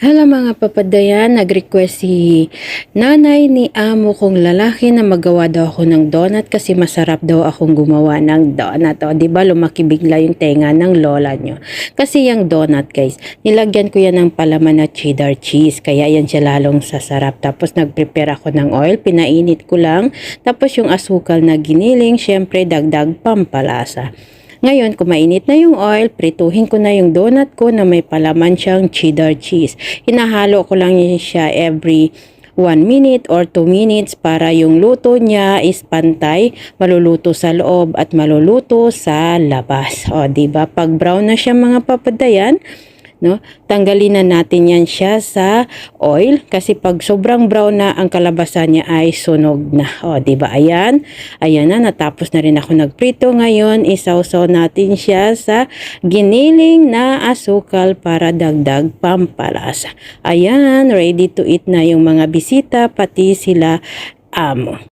Hala mga papadayan, nag-request si nanay ni amo kong lalaki na magawa daw ako ng donut kasi masarap daw akong gumawa ng donut. O, diba lumaki bigla yung tenga ng lola nyo. Kasi yung donut guys, nilagyan ko yan ng palaman na cheddar cheese. Kaya yan siya lalong sasarap. Tapos nag-prepare ako ng oil, pinainit ko lang. Tapos yung asukal na giniling, syempre dagdag pampalasa. Ngayon, kung mainit na yung oil, prituhin ko na yung donut ko na may palaman siyang cheddar cheese. Hinahalo ko lang siya every 1 minute or 2 minutes para yung luto niya is pantay, maluluto sa loob at maluluto sa labas. O, diba? Pag brown na siya mga papadayan, no? Tanggalin na natin yan siya sa oil kasi pag sobrang brown na ang kalabasan niya ay sunog na. O, di ba? Ayan. Ayan na, natapos na rin ako nagprito. Ngayon, isawsaw natin siya sa giniling na asukal para dagdag pampalasa. Ayan, ready to eat na yung mga bisita, pati sila amo.